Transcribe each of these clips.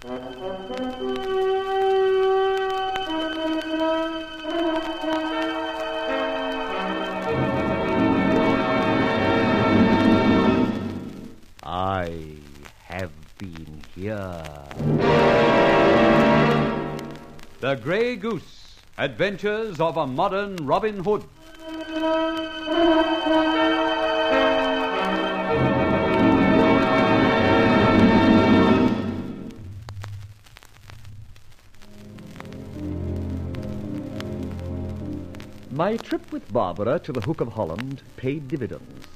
I have been here. The Grey Goose, Adventures of a Modern Robin Hood. My trip with Barbara to the Hook of Holland paid dividends.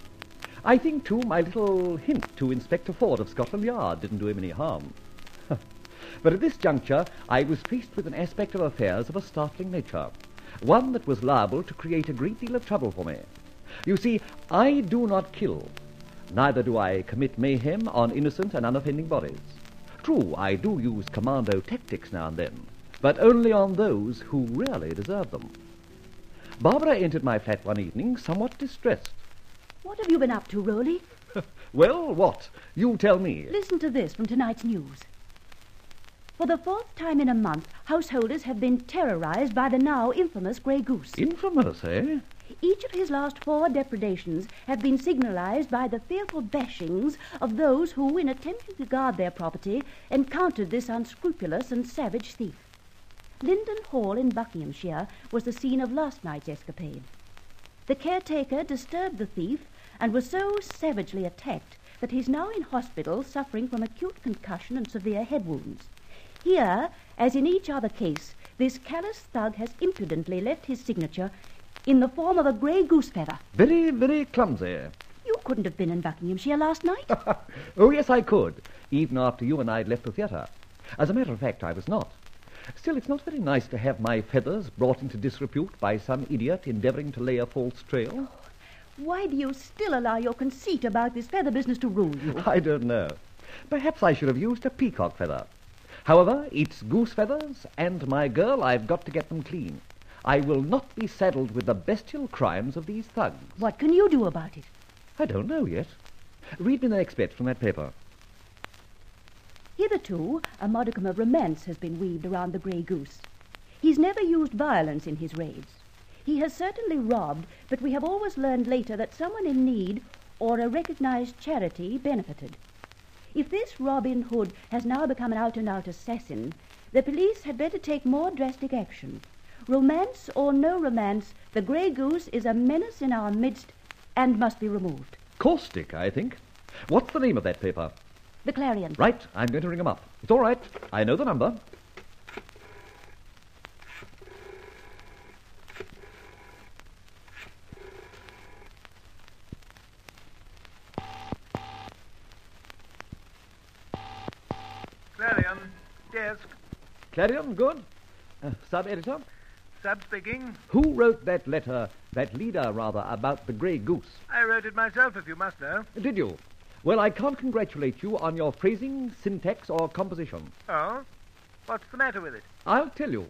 I think, too, my little hint to Inspector Ford of Scotland Yard didn't do him any harm. But at this juncture, I was faced with an aspect of affairs of a startling nature, one that was liable to create a great deal of trouble for me. You see, I do not kill, neither do I commit mayhem on innocent and unoffending bodies. True, I do use commando tactics now and then, but only on those who really deserve them. Barbara entered my flat one evening somewhat distressed. What have you been up to, Rolly? Well, what? You tell me. Listen to this from tonight's news. For the fourth time in a month, householders have been terrorized by the now infamous Grey Goose. Infamous, eh? Each of his last 4 depredations have been signalized by the fearful bashings of those who, in attempting to guard their property, encountered this unscrupulous and savage thief. Linden Hall in Buckinghamshire was the scene of last night's escapade. The caretaker disturbed the thief and was so savagely attacked that he's now in hospital suffering from acute concussion and severe head wounds. Here, as in each other case, this callous thug has impudently left his signature in the form of a grey goose feather. Very, very clumsy. You couldn't have been in Buckinghamshire last night. Oh, yes, I could, even after you and I had left the theatre. As a matter of fact, I was not. Still, it's not very nice to have my feathers brought into disrepute by some idiot endeavouring to lay a false trail. Why do you still allow your conceit about this feather business to rule you? I don't know. Perhaps I should have used a peacock feather. However, it's goose feathers, and, my girl, I've got to get them clean. I will not be saddled with the bestial crimes of these thugs. What can you do about it? I don't know yet. Read me the next bit from that paper. Hitherto, a modicum of romance has been weaved around the Grey Goose. He's never used violence in his raids. He has certainly robbed, but we have always learned later that someone in need or a recognized charity benefited. If this Robin Hood has now become an out-and-out assassin, the police had better take more drastic action. Romance or no romance, the Grey Goose is a menace in our midst and must be removed. Caustic, I think. What's the name of that paper? The Clarion. Right, I'm going to ring him up. It's all right. I know the number. Clarion, desk. Clarion, good. Sub-editor? Sub speaking. Who wrote that letter, that leader, rather, about the Grey Goose? I wrote it myself, if you must know. Did you? Well, I can't congratulate you on your phrasing, syntax, or composition. Oh? What's the matter with it? I'll tell you.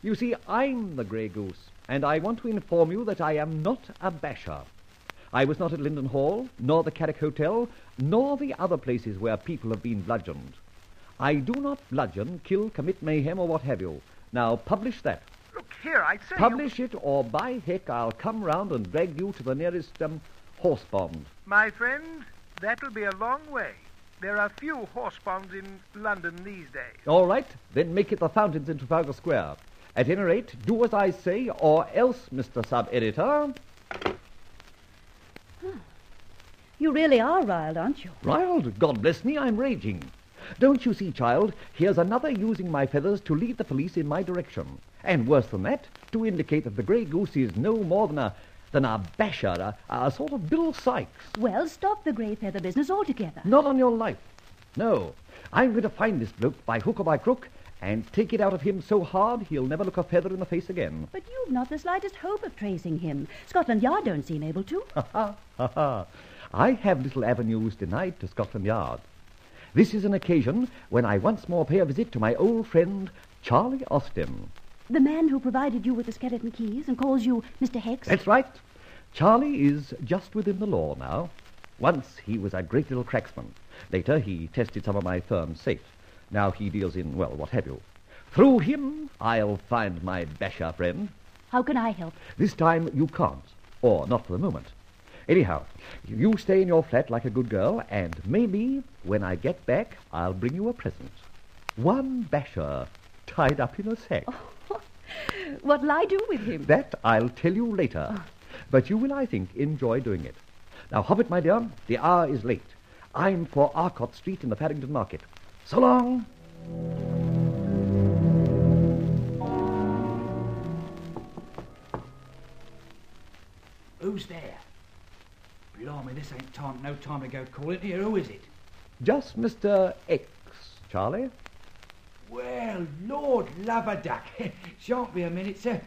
You see, I'm the Grey Goose, and I want to inform you that I am not a basher. I was not at Linden Hall, nor the Carrick Hotel, nor the other places where people have been bludgeoned. I do not bludgeon, kill, commit mayhem, or what have you. Now, publish that. Look here, I say... Publish it, or by heck, I'll come round and drag you to the nearest, horse pond. My friend, that'll be a long way. There are few horse ponds in London these days. All right, then make it the fountains in Trafalgar Square. At any rate, do as I say, or else, Mr. Sub-Editor... You really are riled, aren't you? Riled? God bless me, I'm raging. Don't you see, child, here's another using my feathers to lead the police in my direction. And worse than that, to indicate that the Grey Goose is no more than a basher, a sort of Bill Sykes. Well, stop the grey feather business altogether. Not on your life. No, I'm going to find this bloke by hook or by crook and take it out of him so hard he'll never look a feather in the face again. But you've not the slightest hope of tracing him. Scotland Yard don't seem able to. Ha. I have little avenues denied to Scotland Yard. This is an occasion when I once more pay a visit to my old friend, Charlie Austin. The man who provided you with the skeleton keys and calls you Mr. Hex? That's right. Charlie is just within the law now. Once he was a great little cracksman. Later he tested some of my firm's safe. Now he deals in, well, what have you. Through him, I'll find my basher friend. How can I help? This time you can't, or not for the moment. Anyhow, you stay in your flat like a good girl, and maybe when I get back, I'll bring you a present. One basher tied up in a sack. What'll I do with him? That I'll tell you later. But you will, I think, enjoy doing it. Now, hop it, my dear. The hour is late. I'm for Arcot Street in the Paddington Market. So long. Who's there? Blimey, this ain't no time to go calling here. Who is it? Just Mr. X, Charlie. Well, Lord love a duck. Shan't be a minute, sir.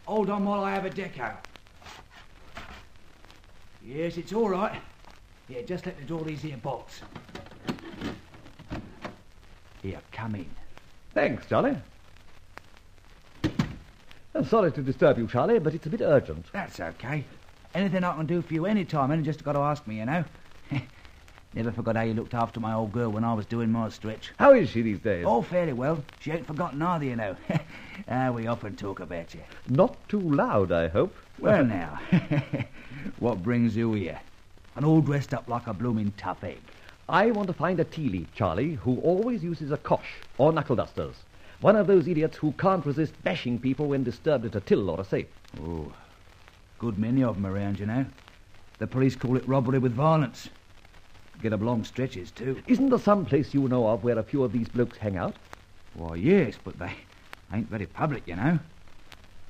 Hold on while I have a deco. Yes, it's all right. Yeah, just let me draw these here bolts. Here, come in. Thanks, Charlie. Sorry to disturb you, Charlie, but it's a bit urgent. That's okay. Anything I can do for you any time, and just got to ask me, you know. Never forgot how you looked after my old girl when I was doing my stretch. How is she these days? Oh, fairly well. She ain't forgotten either, you know. We often talk about you. Not too loud, I hope. Well, now, what brings you here? And all dressed up like a blooming tough egg. I want to find a tea leaf, Charlie, who always uses a cosh or knuckle dusters. One of those idiots who can't resist bashing people when disturbed at a till or a safe. Oh, good many of them around, you know. The police call it robbery with violence. Get up long stretches, too. Isn't there some place you know of where a few of these blokes hang out? Why, yes, but they ain't very public, you know.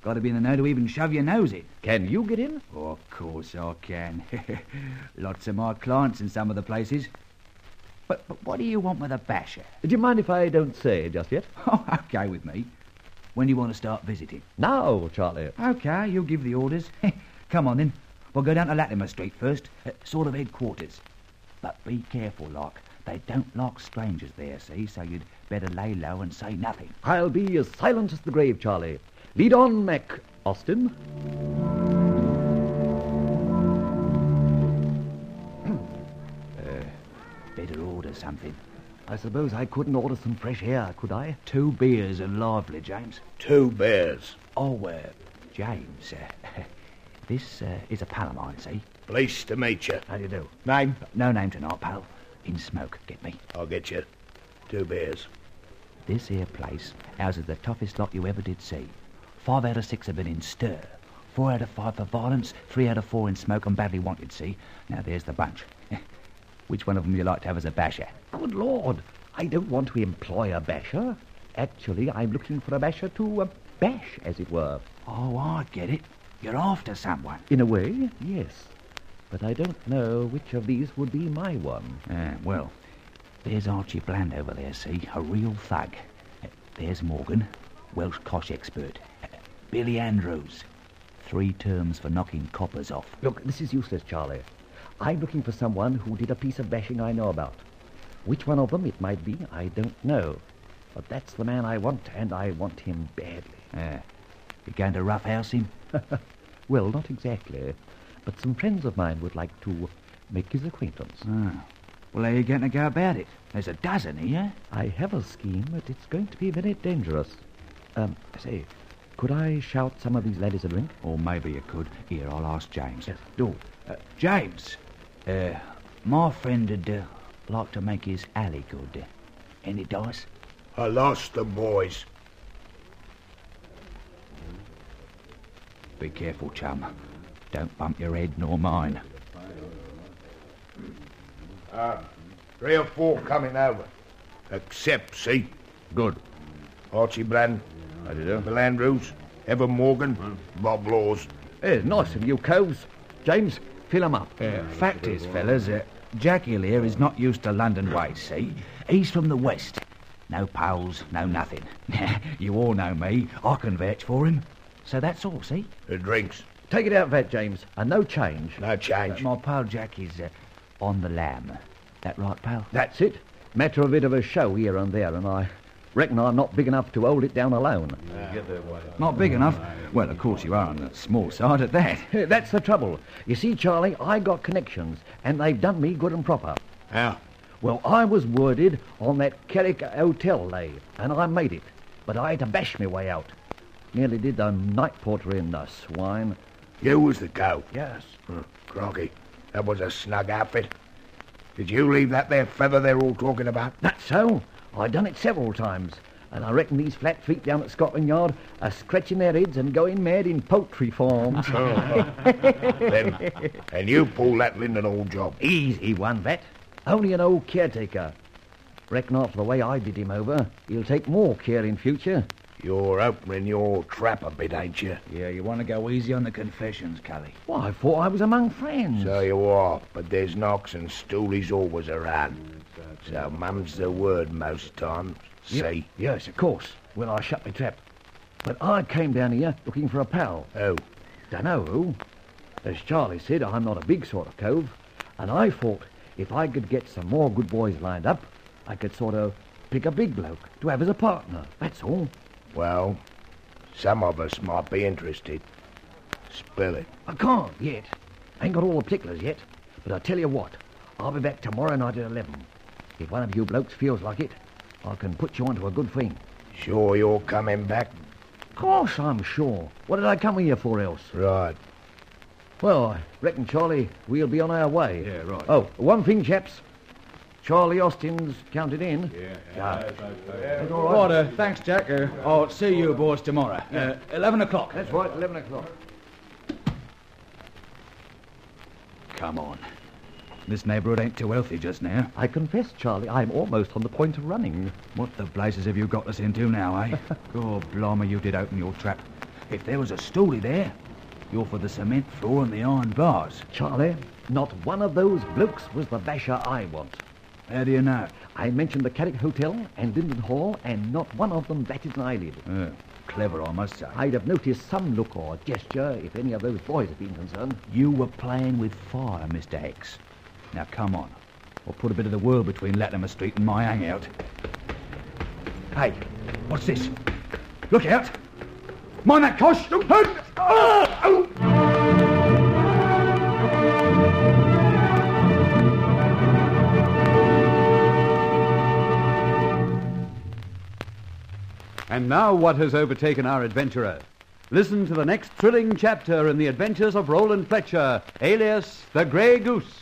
Got to be in the know to even shove your nose in. Can you get in? Oh, of course I can. Lots of my clients in some of the places. But what do you want with a basher? Do you mind if I don't say just yet? Oh, okay with me. When do you want to start visiting? Now, Charlie. Okay, you'll give the orders. Come on, then. We'll go down to Latimer Street first, sort of headquarters. But be careful, like. They don't like strangers there, see, so you'd better lay low and say nothing. I'll be as silent as the grave, Charlie. Lead on, Mac Austin. Better order something. I suppose I couldn't order some fresh air, could I? 2 beers and lively, James. 2 beers. Oh, James, this is a pal of mine, see? Pleased to meet you. How do you do? Name? No name tonight, pal. In smoke, get me. I'll get you 2 beers. This here place houses the toughest lot you ever did see. 5 out of 6 have been in stir. 4 out of 5 for violence, 3 out of 4 in smoke and badly wanted, see? Now there's the bunch. Which one of them you like to have as a basher? Good Lord, I don't want to employ a basher. Actually, I'm looking for a basher to bash, as it were. Oh, I get it. You're after someone. In a way, yes. But I don't know which of these would be my one. Well, there's Archie Bland over there, see? A real thug. There's Morgan, Welsh cosh expert. Billy Andrews, 3 terms for knocking coppers off. Look, this is useless, Charlie. I'm looking for someone who did a piece of bashing I know about. Which one of them it might be, I don't know. But that's the man I want, and I want him badly. You going to roughhouse him? Well, not exactly. But some friends of mine would like to make his acquaintance. Well, how are you going to go about it? There's a dozen here. I have a scheme, but it's going to be very dangerous. Say, could I shout some of these ladies a drink? Or maybe you could. Here, I'll ask James. Yes, do. James, my friend would like to make his alley good. Any dice? I lost the boys. Be careful, chum. Don't bump your head nor mine. 3 or 4 coming over. Accept, see? Good. Archie Bland. How do you do? Bill Andrews. Evan Morgan. Bob Laws. Nice of you, coves. James, fill 'em up. Fact is, fellas, Jack Hill here is not used to London ways, see? He's from the West. No pals, no nothing. You all know me. I can vouch for him. So that's all, see? The drinks. Take it out, vet, James, and no change. No change. My pal Jack is on the lam. That right, pal? That's it. Matter of a bit of a show here and there, and I reckon I'm not big enough to hold it down alone. Not big enough? Well, of course you are on the small side at that. That's the trouble. You see, Charlie, I got connections, and they've done me good and proper. How? Well, I was worded on that Kerrick hotel lay, and I made it. But I had to bash my way out. Nearly did the night porter in, the swine. You was the go. Yes. Crocky, that was a snug outfit. Did you leave that there feather they're all talking about? That's so. I done it several times. And I reckon these flat feet down at Scotland Yard are scratching their heads and going mad in poultry farms. And you pull that Lindenhall job. Easy one, vet. Only an old caretaker. Reckon after the way I did him over, he'll take more care in future. You're opening your trap a bit, ain't you? Yeah, you want to go easy on the confessions, Cully. Well, I thought I was among friends. So you are, but there's knocks and stoolies always around. So mum's the word most times. See? Yes, of course. Well, I shut my trap. But I came down here looking for a pal. Oh. Dunno who. As Charlie said, I'm not a big sort of cove. And I thought if I could get some more good boys lined up, I could sort of pick a big bloke to have as a partner. That's all. Well, some of us might be interested. Spill it. I can't yet. Ain't got all the particulars yet. But I tell you what, I'll be back tomorrow night at 11. If one of you blokes feels like it, I can put you onto a good thing. Sure you're coming back? Of course I'm sure. What did I come here for else? Right. Well, I reckon, Charlie, we'll be on our way. Yeah, right. Oh, one thing, chaps. Charlie Austin's counted in. Yeah. That's all right. Right, thanks, Jack. I'll see you boys tomorrow. 11 o'clock. That's right, 11 o'clock. Come on. This neighbourhood ain't too healthy just now. I confess, Charlie, I'm almost on the point of running. What the blazes have you got us into now, eh? Oh, blimey, you did open your trap. If there was a stoolie there, you're for the cement floor and the iron bars. Charlie, not one of those blokes was the basher I want. How do you know? I mentioned the Carrick Hotel and Linden Hall, and not one of them batted an eyelid. Clever, I must say. I'd have noticed some look or gesture if any of those boys had been concerned. You were playing with fire, Mr. Hex. Now, come on. I'll put a bit of the world between Latimer Street and my hangout. Hey, what's this? Look out! Mind that, Kosh! And now what has overtaken our adventurer? Listen to the next thrilling chapter in the adventures of Rolland Fletcher, alias the Grey Goose.